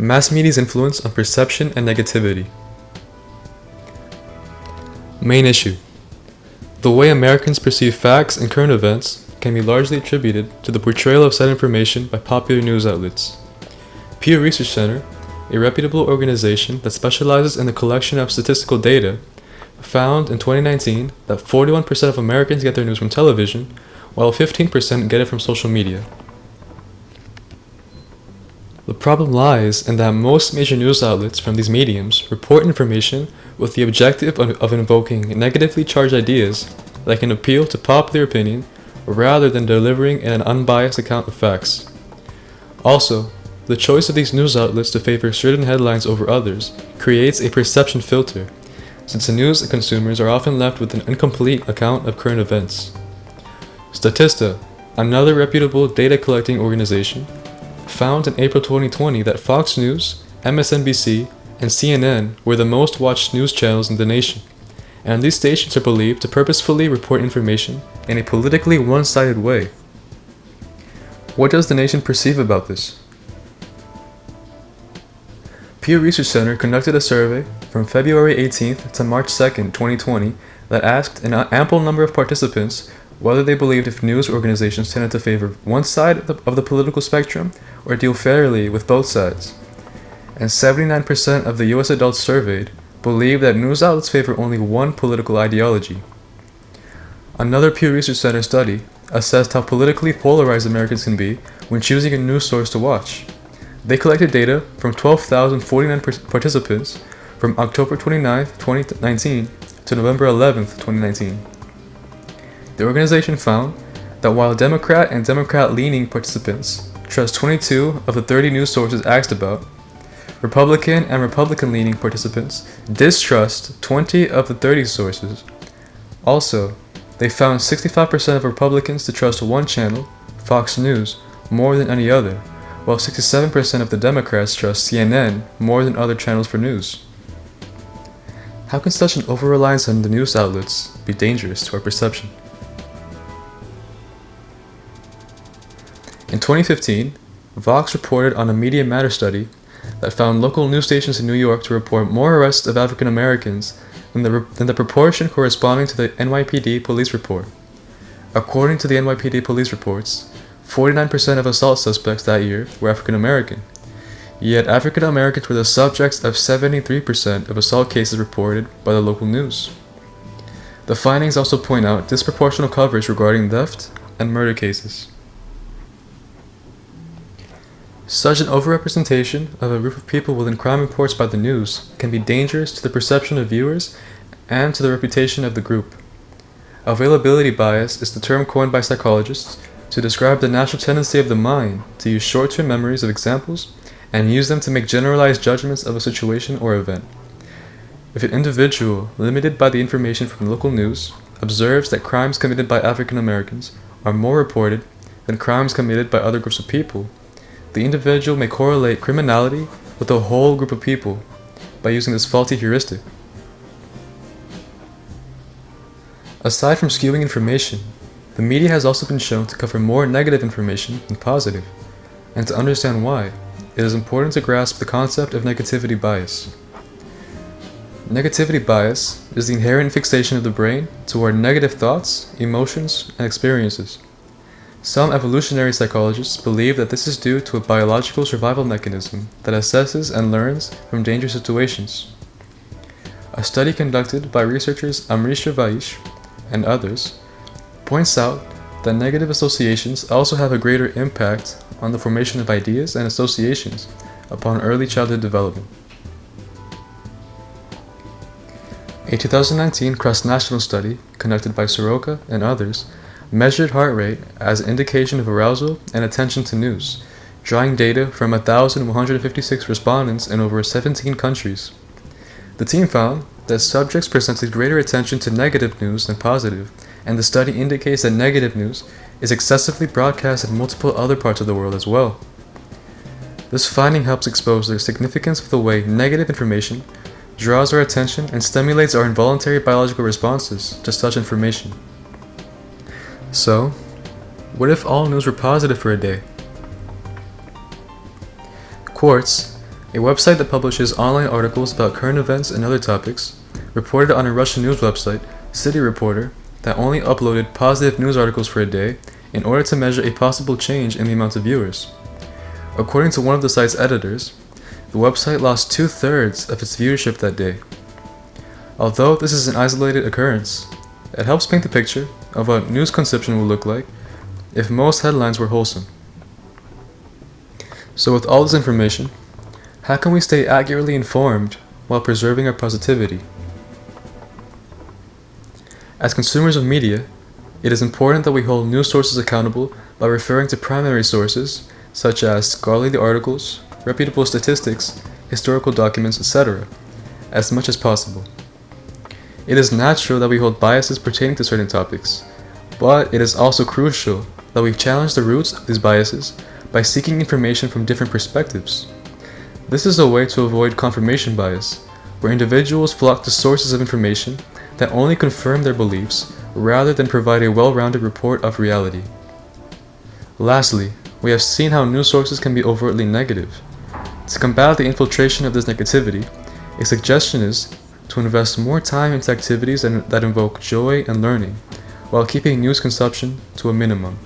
Mass media's influence on perception and negativity. Main issue. The way Americans perceive facts and current events can be largely attributed to the portrayal of said information by popular news outlets. Pew Research Center, a reputable organization that specializes in the collection of statistical data, found in 2019 that 41% of Americans get their news from television, while 15% get it from social media. The problem lies in that most major news outlets from these mediums report information with the objective of invoking negatively charged ideas that can appeal to popular opinion rather than delivering an unbiased account of facts. Also, the choice of these news outlets to favor certain headlines over others creates a perception filter, since the news consumers are often left with an incomplete account of current events. Statista, another reputable data collecting organization, found in April 2020 that Fox News, MSNBC, and CNN were the most watched news channels in the nation, and these stations are believed to purposefully report information in a politically one-sided way. What does the nation perceive about this? Pew Research Center conducted a survey from February 18th to March 2nd, 2020 that asked an ample number of participants whether they believed if news organizations tended to favor one side of the political spectrum or deal fairly with both sides. And 79% of the US adults surveyed believe that news outlets favor only one political ideology. Another Pew Research Center study assessed how politically polarized Americans can be when choosing a news source to watch. They collected data from 12,049 participants from October 29, 2019 to November 11, 2019. The organization found that while Democrat and Democrat-leaning participants trust 22 of the 30 news sources asked about, Republican and Republican-leaning participants distrust 20 of the 30 sources. Also, they found 65% of Republicans to trust one channel, Fox News, more than any other, while 67% of the Democrats trust CNN more than other channels for news. How can such an over-reliance on the news outlets be dangerous to our perception? In 2015, Vox reported on a Media Matters study that found local news stations in New York to report more arrests of African Americans than the proportion corresponding to the NYPD police report. According to the NYPD police reports, 49% of assault suspects that year were African American, yet African Americans were the subjects of 73% of assault cases reported by the local news. The findings also point out disproportional coverage regarding theft and murder cases. Such an overrepresentation of a group of people within crime reports by the news can be dangerous to the perception of viewers and to the reputation of the group. Availability bias is the term coined by psychologists to describe the natural tendency of the mind to use short-term memories of examples and use them to make generalized judgments of a situation or event. If an individual, limited by the information from local news, observes that crimes committed by African Americans are more reported than crimes committed by other groups of people, the individual may correlate criminality with a whole group of people by using this faulty heuristic. Aside from skewing information, the media has also been shown to cover more negative information than positive, and to understand why, it is important to grasp the concept of negativity bias. Negativity bias is the inherent fixation of the brain toward negative thoughts, emotions, and experiences. Some evolutionary psychologists believe that this is due to a biological survival mechanism that assesses and learns from dangerous situations. A study conducted by researchers Amrisha Vaish and others points out that negative associations also have a greater impact on the formation of ideas and associations upon early childhood development. A 2019 cross-national study conducted by Soroka and others measured heart rate as an indication of arousal and attention to news, drawing data from 1,156 respondents in over 17 countries. The team found that subjects presented greater attention to negative news than positive, and the study indicates that negative news is excessively broadcast in multiple other parts of the world as well. This finding helps expose the significance of the way negative information draws our attention and stimulates our involuntary biological responses to such information. So, what if all news were positive for a day? Quartz, a website that publishes online articles about current events and other topics, reported on a Russian news website, City Reporter, that only uploaded positive news articles for a day in order to measure a possible change in the amount of viewers. According to one of the site's editors, the website lost 2/3 of its viewership that day. Although this is an isolated occurrence, it helps paint the picture of what news consumption would look like if most headlines were wholesome. So with all this information, how can we stay accurately informed while preserving our positivity? As consumers of media, it is important that we hold news sources accountable by referring to primary sources such as scholarly articles, reputable statistics, historical documents, etc., as much as possible. It is natural that we hold biases pertaining to certain topics, but it is also crucial that we challenge the roots of these biases by seeking information from different perspectives. This is a way to avoid confirmation bias, where individuals flock to sources of information that only confirm their beliefs rather than provide a well-rounded report of reality. Lastly, we have seen how news sources can be overtly negative. To combat the infiltration of this negativity, a suggestion is to invest more time into activities that invoke joy and learning, while keeping news consumption to a minimum.